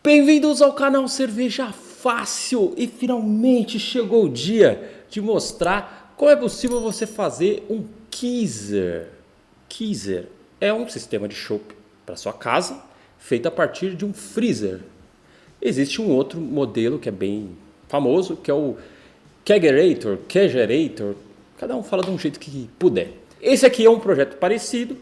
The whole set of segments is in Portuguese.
Bem-vindos ao canal Cerveja Fácil e finalmente chegou o dia de mostrar como é possível você fazer um Keezer. Keezer é um sistema de chopp para sua casa feito a partir de um freezer. Existe um outro modelo que é bem famoso, que é o Kegerator, cada um fala de um jeito que puder. Esse aqui é um projeto parecido,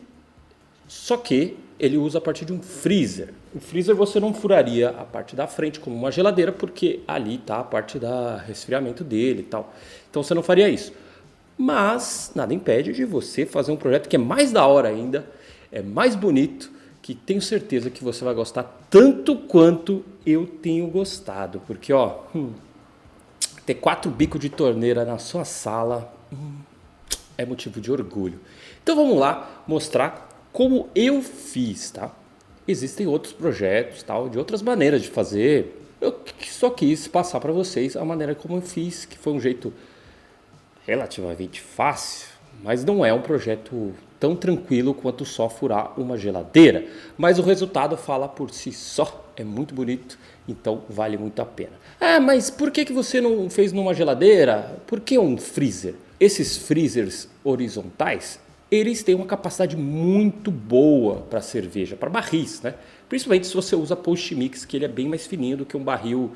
só que ele usa a partir de um freezer. O freezer você não furaria a parte da frente como uma geladeira, porque ali está a parte da resfriamento dele e tal. Então você não faria isso. Mas nada impede de você fazer um projeto que é mais da hora ainda, é mais bonito, que tenho certeza que você vai gostar tanto quanto eu tenho gostado. Porque ter 4 bicos de torneira na sua sala é motivo de orgulho. Então vamos lá mostrar como eu fiz, tá? Existem outros projetos, tal, de outras maneiras de fazer. Eu só quis passar para vocês a maneira como eu fiz, que foi um jeito relativamente fácil, mas não é um projeto tão tranquilo quanto só furar uma geladeira. Mas o resultado fala por si só, é muito bonito, então vale muito a pena. Ah, mas por que você não fez numa geladeira? Por que um freezer? Esses freezers horizontais, eles têm uma capacidade muito boa para cerveja, para barris, né? Principalmente se você usa post-mix, que ele é bem mais fininho do que um barril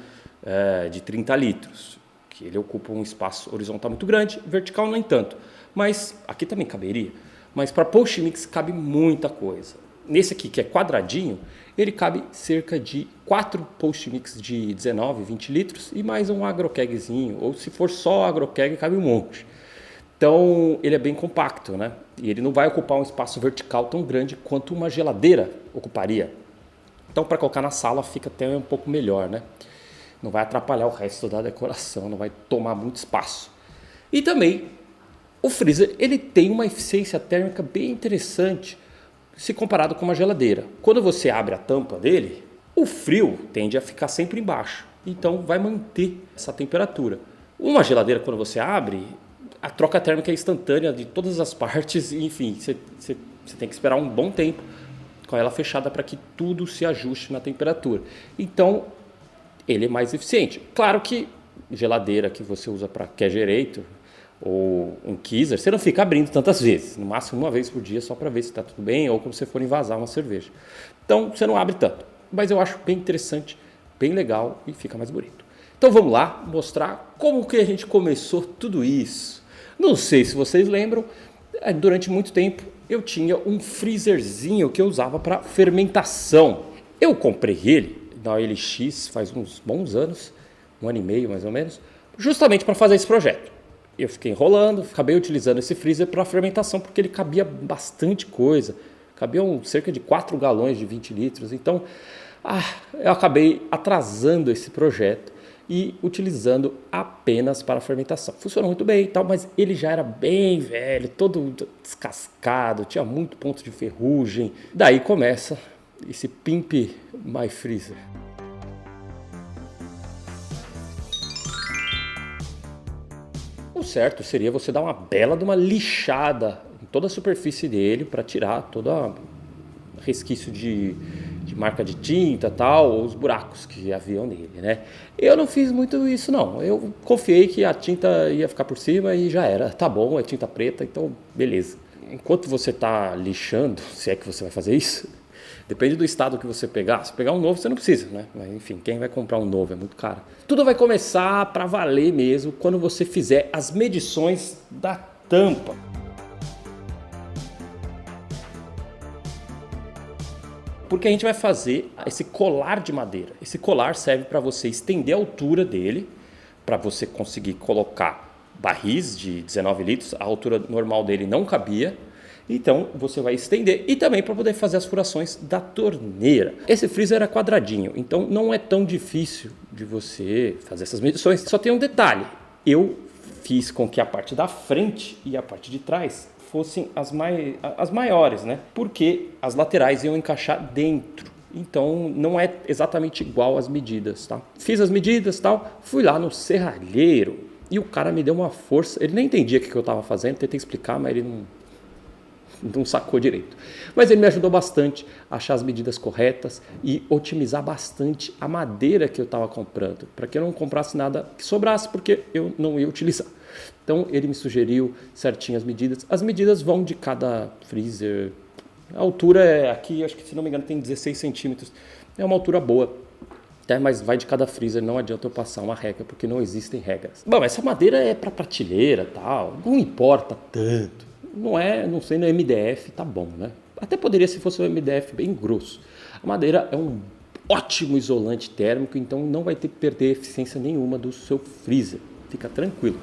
de 30 litros, que ele ocupa um espaço horizontal muito grande, vertical nem tanto, mas aqui também caberia, mas para post-mix cabe muita coisa. Nesse aqui, que é quadradinho, ele cabe cerca de 4 post-mix de 19, 20 litros e mais um agrokegzinho, ou se for só agrokeg, cabe um monte. Então, ele é bem compacto, né? E ele não vai ocupar um espaço vertical tão grande quanto uma geladeira ocuparia. Então, para colocar na sala, fica até um pouco melhor, né? Não vai atrapalhar o resto da decoração, não vai tomar muito espaço. E também, o freezer, ele tem uma eficiência térmica bem interessante se comparado com uma geladeira. Quando você abre a tampa dele, o frio tende a ficar sempre embaixo. Então, vai manter essa temperatura. Uma geladeira, quando você abre, a troca térmica é instantânea de todas as partes, enfim, você tem que esperar um bom tempo com ela fechada para que tudo se ajuste na temperatura. Então, ele é mais eficiente. Claro que geladeira que você usa para Kegerator ou um Keezer, você não fica abrindo tantas vezes, no máximo uma vez por dia, só para ver se está tudo bem ou quando você for envasar uma cerveja. Então, você não abre tanto, mas eu acho bem interessante, bem legal e fica mais bonito. Então, vamos lá mostrar como que a gente começou tudo isso. Não sei se vocês lembram, durante muito tempo eu tinha um freezerzinho que eu usava para fermentação. Eu comprei ele na OLX faz uns bons anos, 1 ano e meio mais ou menos, justamente para fazer esse projeto. Eu fiquei enrolando, acabei utilizando esse freezer para fermentação porque ele cabia bastante coisa. Cabiam cerca de 4 galões de 20 litros. Então, eu acabei atrasando esse projeto e utilizando apenas para fermentação. Funcionou muito bem e tal, mas ele já era bem velho, todo descascado, tinha muito ponto de ferrugem. Daí começa esse Pimp My Freezer. O certo seria você dar uma bela de uma lixada em toda a superfície dele para tirar todo resquício de marca de tinta tal, ou os buracos que haviam nele, né? Eu não fiz muito isso não, eu confiei que a tinta ia ficar por cima e já era, tá bom, é tinta preta, então beleza. Enquanto você tá lixando, se é que você vai fazer isso, depende do estado que você pegar. Se pegar um novo você não precisa, né? Mas enfim, quem vai comprar um novo é muito caro. Tudo vai começar para valer mesmo quando você fizer as medições da tampa. Porque a gente vai fazer esse colar de madeira. Esse colar serve para você estender a altura dele, para você conseguir colocar barris de 19 litros, a altura normal dele não cabia, então você vai estender e também para poder fazer as furações da torneira. Esse freezer era quadradinho, então não é tão difícil de você fazer essas medições. Só tem um detalhe, eu fiz com que a parte da frente e a parte de trás fossem as maiores, né? Porque as laterais iam encaixar dentro. Então não é exatamente igual as medidas, tá? Fiz as medidas, tal, fui lá no serralheiro e o cara me deu uma força. Ele nem entendia o que eu estava fazendo, tentei explicar, mas ele não sacou direito. Mas ele me ajudou bastante a achar as medidas corretas e otimizar bastante a madeira que eu estava comprando, para que eu não comprasse nada que sobrasse, porque eu não ia utilizar. Então ele me sugeriu certinho as medidas. As medidas vão de cada freezer. A altura é aqui, acho que se não me engano tem 16 centímetros. É uma altura boa. Mas vai de cada freezer, não adianta eu passar uma regra, porque não existem regras. Bom, essa madeira é para prateleira, tal, não importa tanto. Não sei, no MDF tá bom, né? Até poderia se fosse um MDF bem grosso. A madeira é um ótimo isolante térmico, então não vai ter que perder eficiência nenhuma do seu freezer. Fica tranquilo.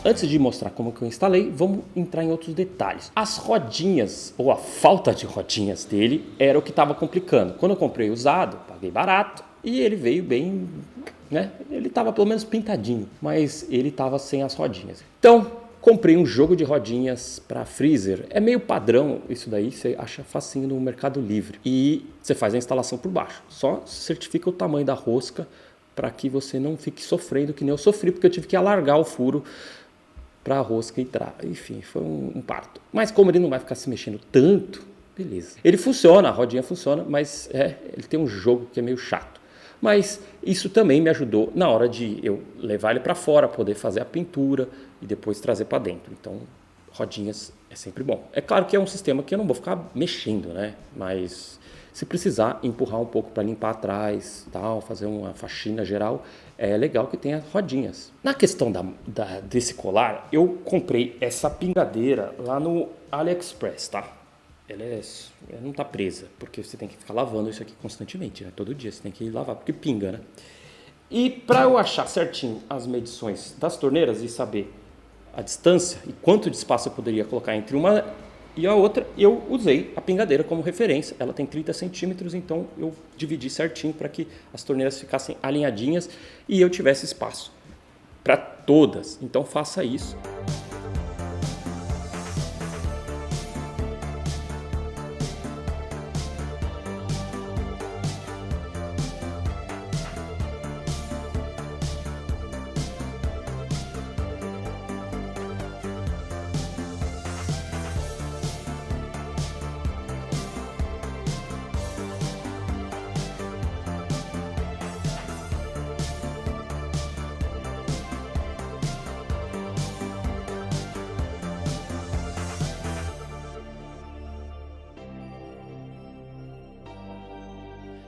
Antes de mostrar como que eu instalei, vamos entrar em outros detalhes. As rodinhas, ou a falta de rodinhas dele, era o que estava complicando. Quando eu comprei usado, paguei barato e ele veio bem, né? Ele estava pelo menos pintadinho, mas ele estava sem as rodinhas. Então, comprei um jogo de rodinhas para freezer. É meio padrão isso daí, você acha facinho no Mercado Livre. E você faz a instalação por baixo. Só certifica o tamanho da rosca para que você não fique sofrendo que nem eu sofri, porque eu tive que alargar o furo para a rosca entrar. Enfim, foi um parto. Mas como ele não vai ficar se mexendo tanto, beleza. Ele funciona, a rodinha funciona, mas ele tem um jogo que é meio chato. Mas isso também me ajudou na hora de eu levar ele para fora, poder fazer a pintura e depois trazer para dentro. Então, rodinhas é sempre bom. É claro que é um sistema que eu não vou ficar mexendo, né? Mas se precisar empurrar um pouco para limpar atrás, tal, fazer uma faxina geral, é legal que tenha rodinhas. Na questão desse colar, eu comprei essa pingadeira lá no AliExpress, tá? Ela não está presa, porque você tem que ficar lavando isso aqui constantemente, né? Todo dia você tem que lavar, porque pinga, né? E para eu achar certinho as medições das torneiras e saber a distância e quanto de espaço eu poderia colocar entre uma e a outra, eu usei a pingadeira como referência. Ela tem 30 centímetros, então eu dividi certinho para que as torneiras ficassem alinhadinhas e eu tivesse espaço para todas. Então faça isso.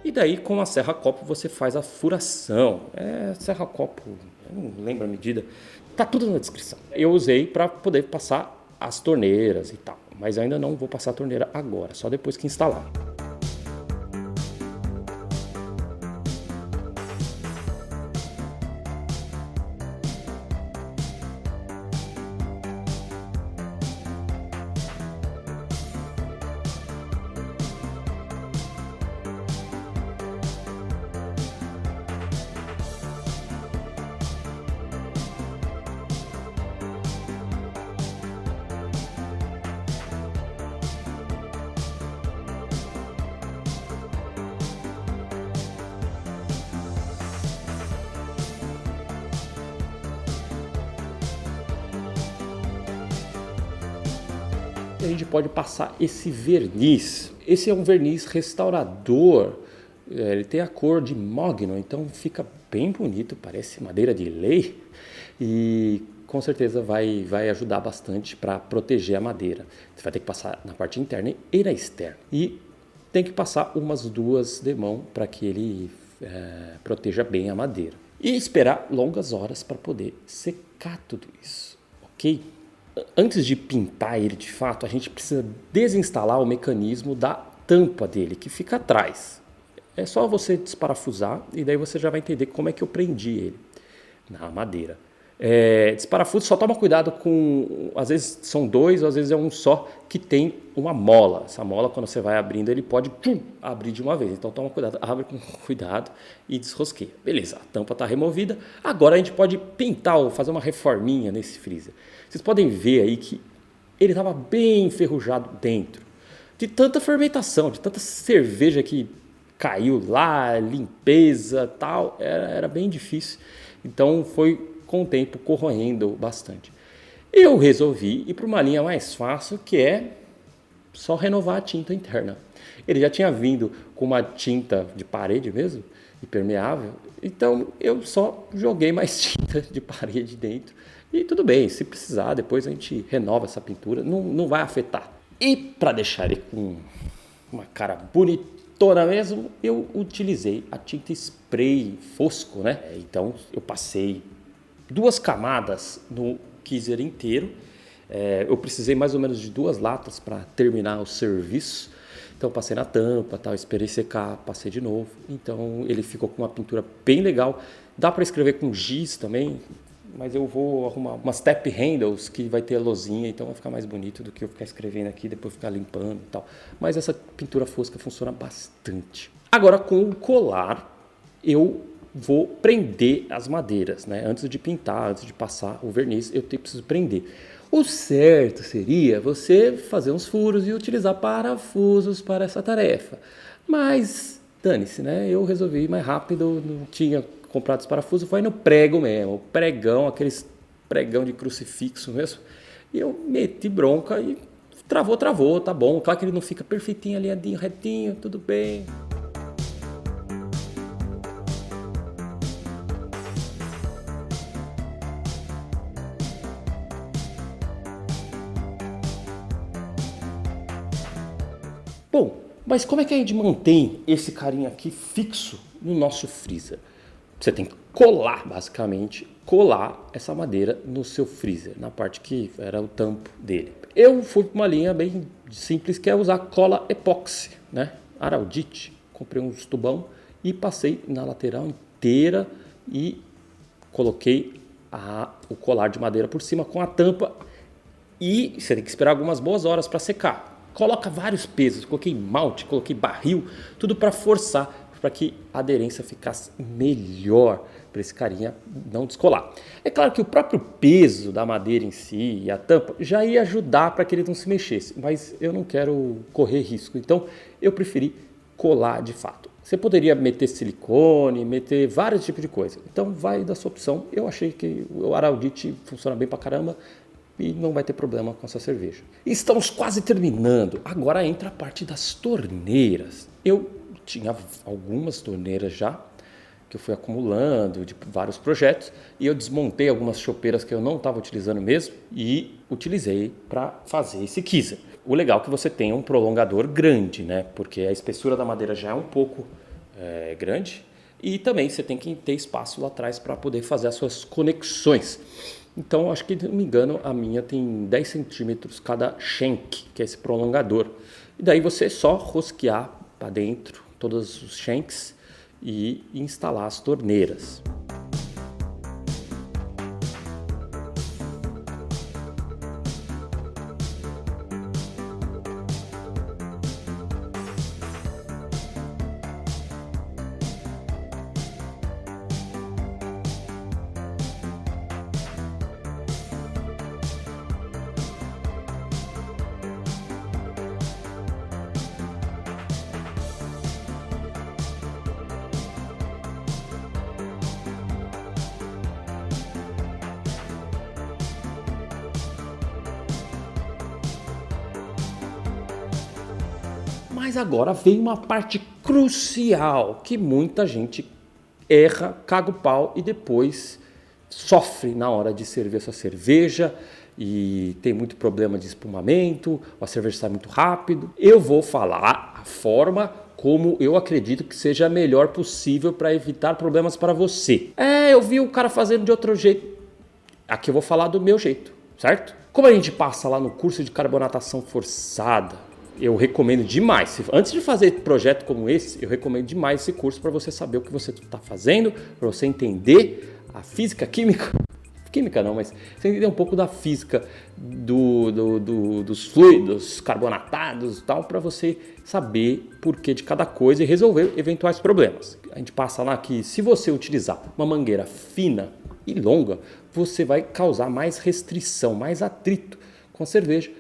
E daí, com a serra-copo, você faz a furação. Serra-copo, eu não lembro a medida. Tá tudo na descrição. Eu usei para poder passar as torneiras e tal. Mas ainda não vou passar a torneira agora, só depois que instalar. A gente pode passar esse verniz. Esse é um verniz restaurador. Ele tem a cor de mogno, então fica bem bonito, parece madeira de lei. E com certeza vai ajudar bastante para proteger a madeira. Você vai ter que passar na parte interna e na externa. E tem que passar umas duas de mão para que ele proteja bem a madeira. E esperar longas horas para poder secar tudo isso, ok? Antes de pintar ele de fato, a gente precisa desinstalar o mecanismo da tampa dele, que fica atrás. É só você desparafusar e daí você já vai entender como é que eu prendi ele na madeira. Desparafuso, só toma cuidado com, às vezes são dois, ou às vezes é um só, que tem uma mola. Essa mola, quando você vai abrindo, ele pode abrir de uma vez. Então toma cuidado, abre com cuidado e desrosqueia. Beleza, a tampa está removida. Agora a gente pode pintar ou fazer uma reforminha nesse freezer. Vocês podem ver aí que ele estava bem enferrujado dentro. De tanta fermentação, de tanta cerveja que caiu lá, limpeza, tal, era bem difícil. Então foi com o tempo corroendo bastante. Eu resolvi ir para uma linha mais fácil, que é só renovar a tinta interna. Ele já tinha vindo com uma tinta de parede mesmo, impermeável, então eu só joguei mais tinta de parede dentro. E tudo bem, se precisar, depois a gente renova essa pintura, não vai afetar. E para deixar ele com uma cara bonitona mesmo, eu utilizei a tinta spray fosco, né? Então eu passei 2 camadas no Kizer inteiro. Eu precisei mais ou menos de 2 latas para terminar o serviço. Então passei na tampa, tal, esperei secar, passei de novo. Então ele ficou com uma pintura bem legal. Dá para escrever com giz também, mas eu vou arrumar umas tap handles que vai ter a lozinha, então vai ficar mais bonito do que eu ficar escrevendo aqui, depois ficar limpando e tal. Mas essa pintura fosca funciona bastante. Agora com o colar, eu vou prender as madeiras, né? Antes de pintar, antes de passar o verniz, eu preciso prender. O certo seria você fazer uns furos e utilizar parafusos para essa tarefa. Mas, dane-se, né? Eu resolvi ir mais rápido, não tinha comprado os parafusos, foi no prego mesmo. Pregão, aqueles pregão de crucifixo mesmo. E eu meti bronca e travou, tá bom. Claro que ele não fica perfeitinho, alinhadinho, retinho, tudo bem. Bom, mas como é que a gente mantém esse carinha aqui fixo no nosso freezer? Você tem que colar, basicamente, colar essa madeira no seu freezer, na parte que era o tampo dele. Eu fui para uma linha bem simples, que é usar cola epóxi, né? Araldite. Comprei uns tubão e passei na lateral inteira e coloquei o colar de madeira por cima com a tampa. E você tem que esperar algumas boas horas para secar. Coloca vários pesos, coloquei malte, coloquei barril, tudo para forçar, para que a aderência ficasse melhor, para esse carinha não descolar. É claro que o próprio peso da madeira em si e a tampa já ia ajudar para que ele não se mexesse, mas eu não quero correr risco, então eu preferi colar de fato. Você poderia meter silicone, meter vários tipos de coisa, então vai da sua opção. Eu achei que o Araldite funciona bem para caramba, e não vai ter problema com essa cerveja. Estamos quase terminando. Agora entra a parte das torneiras. Eu tinha algumas torneiras já, que eu fui acumulando de vários projetos, e eu desmontei algumas chopeiras que eu não estava utilizando mesmo e utilizei para fazer esse Kizer. O legal é que você tem um prolongador grande, né? Porque a espessura da madeira já é um pouco grande, e também você tem que ter espaço lá atrás para poder fazer as suas conexões. Então, acho que, não me engano, a minha tem 10 centímetros cada shank, que é esse prolongador. E daí você só rosquear para dentro todos os shanks e instalar as torneiras. Mas agora vem uma parte crucial que muita gente erra, caga o pau e depois sofre na hora de servir a sua cerveja e tem muito problema de espumamento, a cerveja sai muito rápido. Eu vou falar a forma como eu acredito que seja a melhor possível para evitar problemas para você. Eu vi o cara fazendo de outro jeito. Aqui eu vou falar do meu jeito, certo? Como a gente passa lá no curso de carbonatação forçada, eu recomendo demais. Antes de fazer projeto como esse, eu recomendo demais esse curso para você saber o que você está fazendo, para você entender a física, a química, química não, mas você entender um pouco da física dos fluidos carbonatados e tal, para você saber por que de cada coisa e resolver eventuais problemas. A gente passa lá que se você utilizar uma mangueira fina e longa, você vai causar mais restrição, mais atrito com a cerveja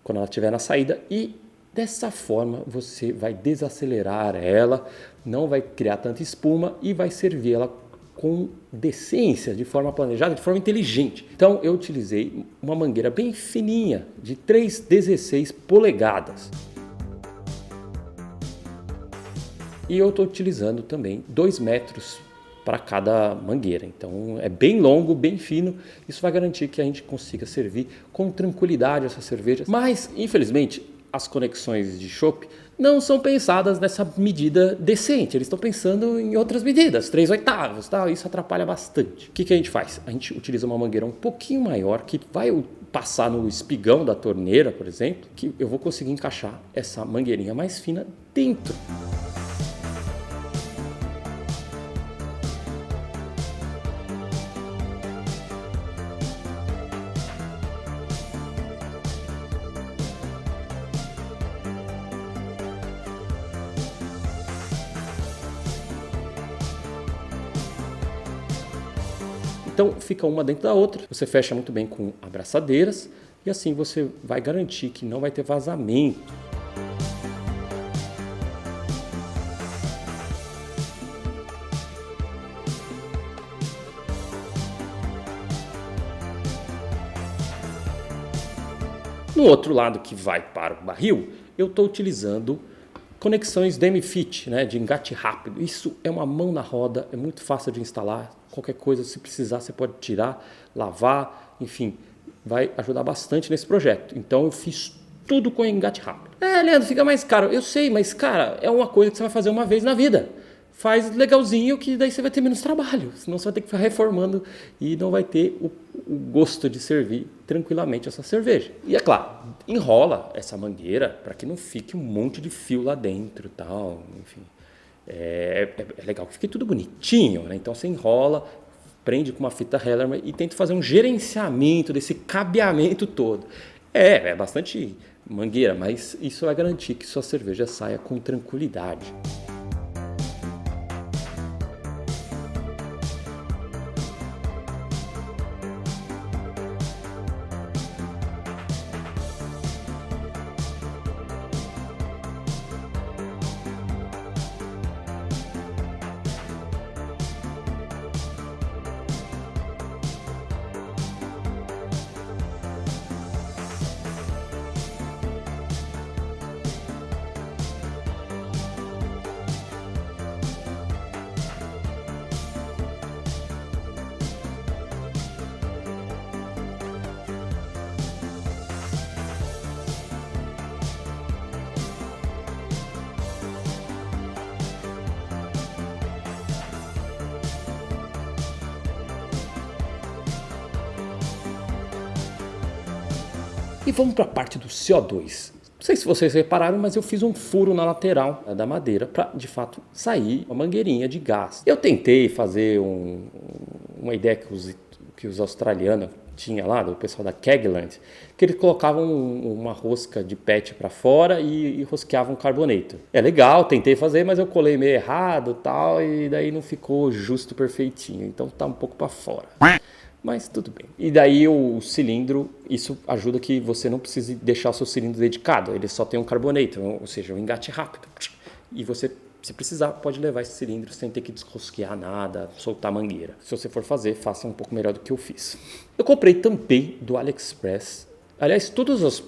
quando ela estiver na saída e dessa forma você vai desacelerar ela, não vai criar tanta espuma e vai servir ela com decência, de forma planejada, de forma inteligente. Então eu utilizei uma mangueira bem fininha, de 3,16 polegadas. E eu estou utilizando também 2 metros para cada mangueira. Então é bem longo, bem fino. Isso vai garantir que a gente consiga servir com tranquilidade essas cervejas. Mas, infelizmente, as conexões de chopp não são pensadas nessa medida decente. Eles estão pensando em outras medidas, 3/8, tal. Isso atrapalha bastante. O que a gente faz? A gente utiliza uma mangueira um pouquinho maior que vai passar no espigão da torneira, por exemplo, que eu vou conseguir encaixar essa mangueirinha mais fina dentro. Então fica uma dentro da outra, você fecha muito bem com abraçadeiras e assim você vai garantir que não vai ter vazamento. No outro lado que vai para o barril, eu estou utilizando conexões DMFIT, né, de engate rápido. Isso é uma mão na roda, é muito fácil de instalar. Qualquer coisa, se precisar, você pode tirar, lavar, enfim, vai ajudar bastante nesse projeto. Então eu fiz tudo com engate rápido. Leandro, fica mais caro. Eu sei, mas cara, é uma coisa que você vai fazer uma vez na vida. Faz legalzinho que daí você vai ter menos trabalho. Senão você vai ter que ficar reformando e não vai ter o gosto de servir tranquilamente essa cerveja. E é claro, enrola essa mangueira para que não fique um monte de fio lá dentro e tal, enfim. É legal que fique tudo bonitinho, né? Então você enrola, prende com uma fita Hellerman e tenta fazer um gerenciamento desse cabeamento todo. É bastante mangueira, mas isso vai garantir que sua cerveja saia com tranquilidade. E vamos para a parte do CO2. Não sei se vocês repararam, mas eu fiz um furo na lateral da madeira para, de fato, sair uma mangueirinha de gás. Eu tentei fazer uma ideia que os australianos tinham lá, do pessoal da Kegland, que eles colocavam uma rosca de PET para fora e rosqueavam carboneto. É legal, tentei fazer, mas eu colei meio errado tal, e daí não ficou justo, perfeitinho. Então tá um pouco para fora. Mas tudo bem. E daí o cilindro, isso ajuda que você não precise deixar o seu cilindro dedicado. Ele só tem um carboneto, ou seja, um engate rápido. E você, se precisar, pode levar esse cilindro sem ter que desrosquear nada, soltar a mangueira. Se você for fazer, faça um pouco melhor do que eu fiz. Eu comprei tampei do AliExpress. Aliás,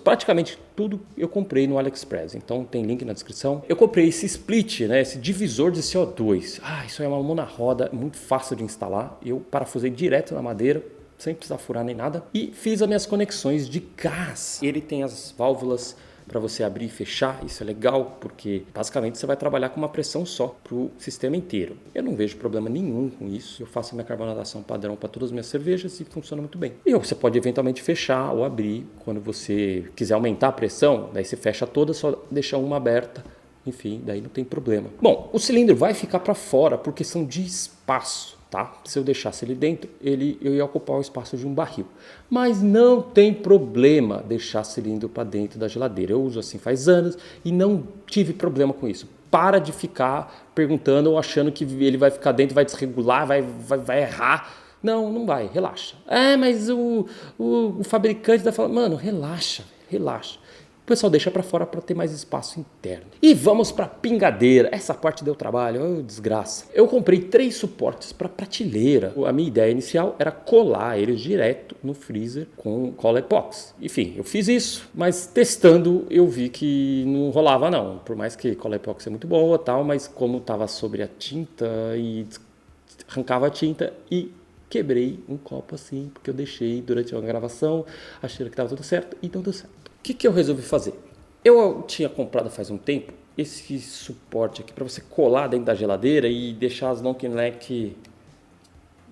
praticamente tudo eu comprei no AliExpress, então tem link na descrição. Eu comprei esse split, né, esse divisor de CO2. Isso é uma mão na roda, muito fácil de instalar. Eu parafusei direto na madeira, sem precisar furar nem nada. E fiz as minhas conexões de gás. Ele tem as válvulas para você abrir e fechar, isso é legal, porque basicamente você vai trabalhar com uma pressão só para o sistema inteiro. Eu não vejo problema nenhum com isso, eu faço a minha carbonatação padrão para todas as minhas cervejas e funciona muito bem. E você pode eventualmente fechar ou abrir, quando você quiser aumentar a pressão, daí você fecha toda, só deixa uma aberta, enfim, daí não tem problema. Bom, o cilindro vai ficar para fora por questão de espaço. tá? Se eu deixasse ele dentro, eu ia ocupar o espaço de um barril. Mas não tem problema deixar cilindro para dentro da geladeira. Eu uso assim faz anos e não tive problema com isso. Para de ficar perguntando ou achando que ele vai ficar dentro, vai desregular, vai errar. Não, não vai, relaxa. Mas o fabricante está falando, mano, relaxa, relaxa. O pessoal deixa para fora para ter mais espaço interno. E vamos para pingadeira. Essa parte deu trabalho, desgraça. Eu comprei 3 suportes para prateleira. A minha ideia inicial era colar eles direto no freezer com cola epox. Enfim, eu fiz isso, mas testando eu vi que não rolava não. Por mais que cola epox é muito boa, tal, mas como estava sobre a tinta e arrancava a tinta e quebrei um copo assim, porque eu deixei durante uma gravação, achei que estava tudo certo e não deu certo. O que eu resolvi fazer? Eu tinha comprado faz um tempo esse suporte aqui para você colar dentro da geladeira e deixar as long neck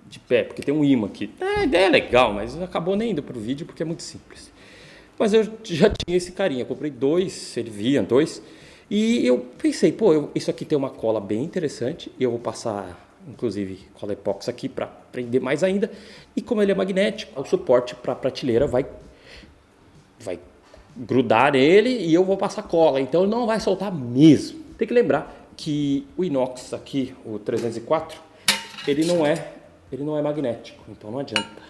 de pé, porque tem um imã aqui. A ideia é legal, mas acabou nem indo para o vídeo porque é muito simples. Mas eu já tinha esse carinha, eu comprei 2, ele vinha 2, e eu pensei, isso aqui tem uma cola bem interessante, e eu vou passar, inclusive, cola epox aqui para prender mais ainda, e como ele é magnético, o suporte para a prateleira vai grudar nele e eu vou passar cola, então ele não vai soltar mesmo. Tem que lembrar que o inox aqui, o 304, ele não é magnético, então não adianta.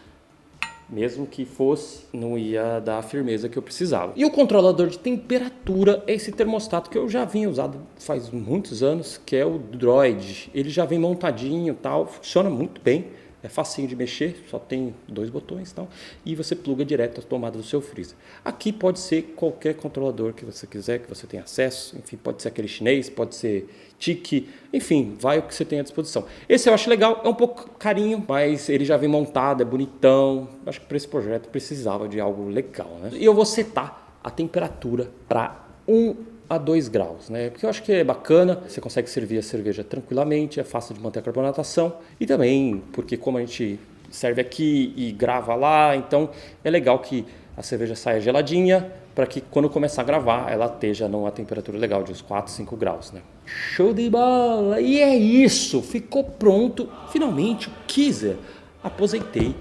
Mesmo que fosse, não ia dar a firmeza que eu precisava. E o controlador de temperatura é esse termostato que eu já vinha usado faz muitos anos, que é o Droid. Ele já vem montadinho e tal, funciona muito bem. É facinho de mexer, só tem 2 botões e tal, e você pluga direto a tomada do seu freezer. Aqui pode ser qualquer controlador que você quiser, que você tenha acesso, enfim, pode ser aquele chinês, pode ser TIC, enfim, vai o que você tem à disposição. Esse eu acho legal, é um pouco carinho, mas ele já vem montado, é bonitão. Acho que para esse projeto precisava de algo legal, né? E eu vou setar a temperatura para 1 a 2 graus, né? Porque eu acho que é bacana, você consegue servir a cerveja tranquilamente, é fácil de manter a carbonatação e também porque como a gente serve aqui e grava lá, então é legal que a cerveja saia geladinha para que quando começar a gravar ela esteja numa temperatura legal de uns 4, 5 graus, né? Show de bola! E é isso, ficou pronto finalmente o Keezer. Aposentei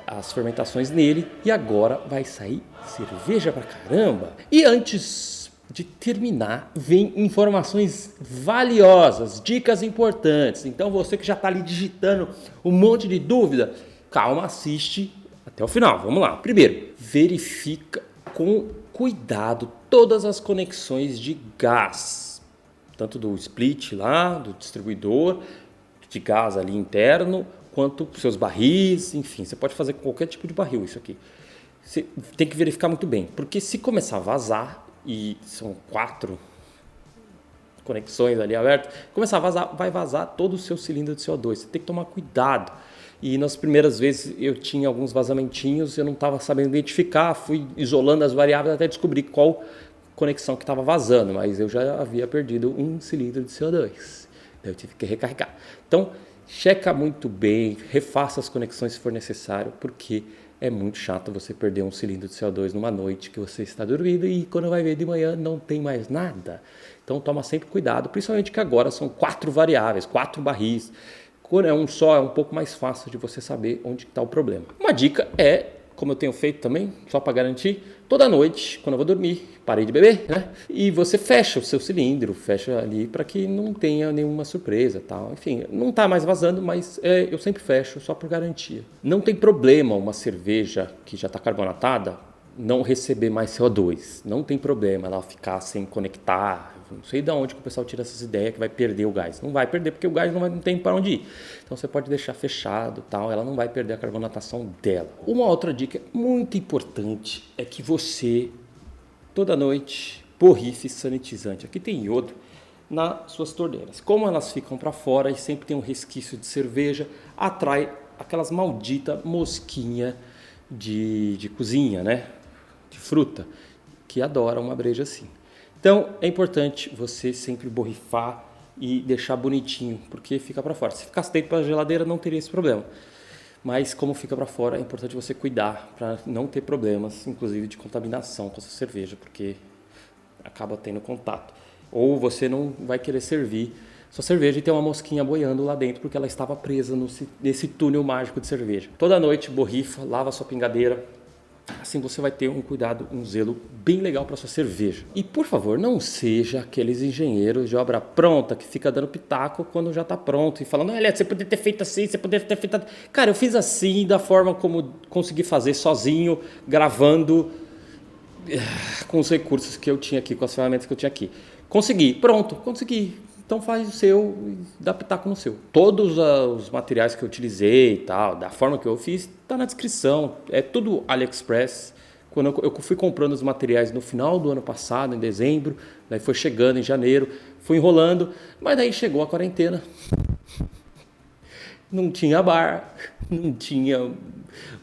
as fermentações nele e agora vai sair cerveja pra caramba. E antes de terminar, vem informações valiosas, dicas importantes. Então você que já está ali digitando um monte de dúvida, calma, assiste até o final. Vamos lá. Primeiro, verifica com cuidado todas as conexões de gás, tanto do split lá, do distribuidor de gás ali interno, quanto seus barris, enfim, você pode fazer com qualquer tipo de barril isso aqui. Você tem que verificar muito bem, porque se começar a vazar, e são 4 conexões ali abertas, começar a vazar, vai vazar todo o seu cilindro de CO2. Você tem que tomar cuidado. E nas primeiras vezes eu tinha alguns vazamentinhos, eu não estava sabendo identificar, fui isolando as variáveis até descobrir qual conexão que estava vazando, mas eu já havia perdido 1 cilindro de CO2. Eu tive que recarregar. Então, checa muito bem, refaça as conexões se for necessário, porque é muito chato você perder 1 cilindro de CO2 numa noite que você está dormindo e quando vai ver de manhã não tem mais nada. Então toma sempre cuidado, principalmente que agora são 4 variáveis, 4 barris. Quando é um só é um pouco mais fácil de você saber onde está o problema. Uma dica é, como eu tenho feito também, só para garantir, toda noite, quando eu vou dormir, parei de beber, né? E você fecha o seu cilindro, fecha ali para que não tenha nenhuma surpresa, tal. Enfim, não está mais vazando, mas eu sempre fecho só por garantia. Não tem problema uma cerveja que já está carbonatada não receber mais CO2. Não tem problema ela ficar sem conectar. Não sei de onde que o pessoal tira essas ideias que vai perder o gás. Não vai perder porque o gás não tem para onde ir. Então você pode deixar fechado, tal, ela não vai perder a carbonatação dela. Uma outra dica muito importante é que você toda noite borrife sanitizante. Aqui tem iodo nas suas torneiras. Como elas ficam para fora e sempre tem um resquício de cerveja, atrai aquelas malditas mosquinhas de cozinha, né? De fruta, que adoram uma breja assim. Então é importante você sempre borrifar e deixar bonitinho, porque fica para fora. Se ficasse dentro para a geladeira não teria esse problema. Mas como fica para fora, é importante você cuidar para não ter problemas, inclusive de contaminação com essa cerveja, porque acaba tendo contato. Ou você não vai querer servir sua cerveja e tem uma mosquinha boiando lá dentro porque ela estava presa nesse túnel mágico de cerveja. Toda noite borrifa, lava sua pingadeira. Assim você vai ter um cuidado, um zelo bem legal para sua cerveja. E por favor, não seja aqueles engenheiros de obra pronta que fica dando pitaco quando já está pronto e falando, olha, você poderia ter feito assim, você poderia ter feito... Cara, eu fiz assim, da forma como consegui fazer sozinho, gravando com os recursos que eu tinha aqui, com as ferramentas que eu tinha aqui. Consegui, pronto, consegui. Então faz o seu e dá pitaco no seu. Todos os materiais que eu utilizei e tal, da forma que eu fiz, tá na descrição. É tudo AliExpress. Quando eu fui comprando os materiais no final do ano passado, em dezembro, daí foi chegando em janeiro, fui enrolando, mas daí chegou a quarentena. Não tinha bar, não tinha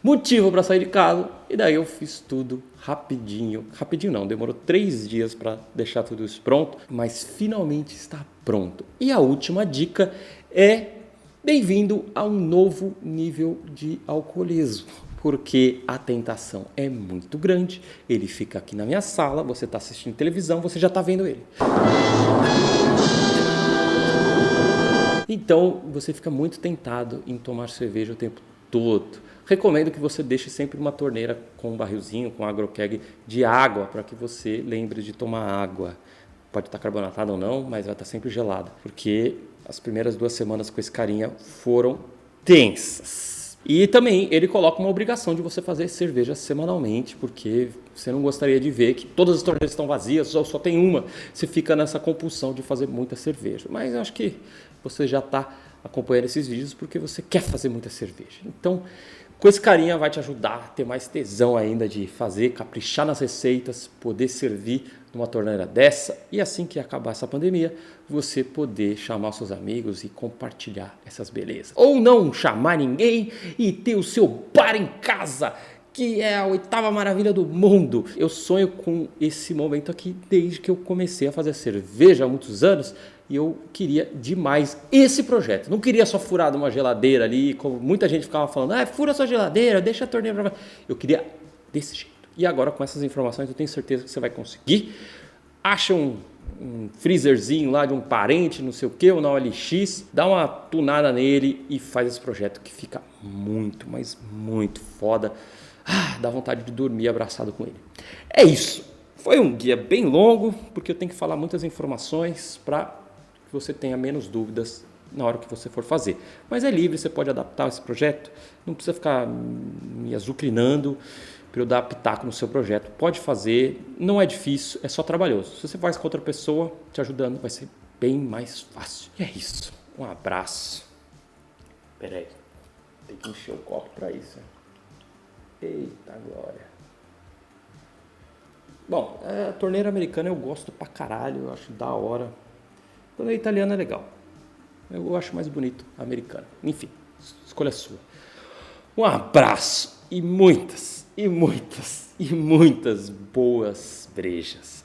motivo para sair de casa. E daí eu fiz tudo rapidinho. Rapidinho não, demorou 3 dias para deixar tudo isso pronto, mas finalmente está pronto. E a última dica é bem-vindo a um novo nível de alcoolismo. Porque a tentação é muito grande, ele fica aqui na minha sala, você está assistindo televisão, você já está vendo ele. Então, você fica muito tentado em tomar cerveja o tempo todo. Recomendo que você deixe sempre uma torneira com um barrilzinho, com agrokeg de água, para que você lembre de tomar água. Pode estar carbonatada ou não, mas vai estar sempre gelada. Porque as primeiras 2 semanas com esse carinha foram tensas. E também ele coloca uma obrigação de você fazer cerveja semanalmente, porque você não gostaria de ver que todas as torneiras estão vazias, ou só tem uma. Você fica nessa compulsão de fazer muita cerveja. Mas eu acho que você já está acompanhando esses vídeos porque você quer fazer muita cerveja. Então, com esse carinha vai te ajudar a ter mais tesão ainda de fazer, caprichar nas receitas, poder servir numa torneira dessa e assim que acabar essa pandemia, você poder chamar seus amigos e compartilhar essas belezas. Ou não chamar ninguém e ter o seu bar em casa, que é a 8ª maravilha do mundo. Eu sonho com esse momento aqui desde que eu comecei a fazer cerveja há muitos anos e eu queria demais esse projeto. Não queria só furar de uma geladeira ali, como muita gente ficava falando, fura sua geladeira, deixa a torneira pra... Eu queria desse jeito. E agora com essas informações eu tenho certeza que você vai conseguir. Acha um freezerzinho lá de um parente, não sei o que, ou na OLX, dá uma tunada nele e faz esse projeto que fica muito, mas muito foda. Dá vontade de dormir abraçado com ele. É isso. Foi um guia bem longo, porque eu tenho que falar muitas informações para que você tenha menos dúvidas na hora que você for fazer. Mas é livre, você pode adaptar esse projeto. Não precisa ficar me azucrinando para eu dar pitaco no seu projeto. Pode fazer, não é difícil, é só trabalhoso. Se você faz com outra pessoa te ajudando, vai ser bem mais fácil. E é isso. Um abraço. Pera aí. Tem que encher o copo para isso. Eita glória. Bom, a torneira americana eu gosto pra caralho, eu acho da hora. A torneira italiana é legal. Eu acho mais bonito a americana. Enfim, escolha sua. Um abraço e muitas boas brejas.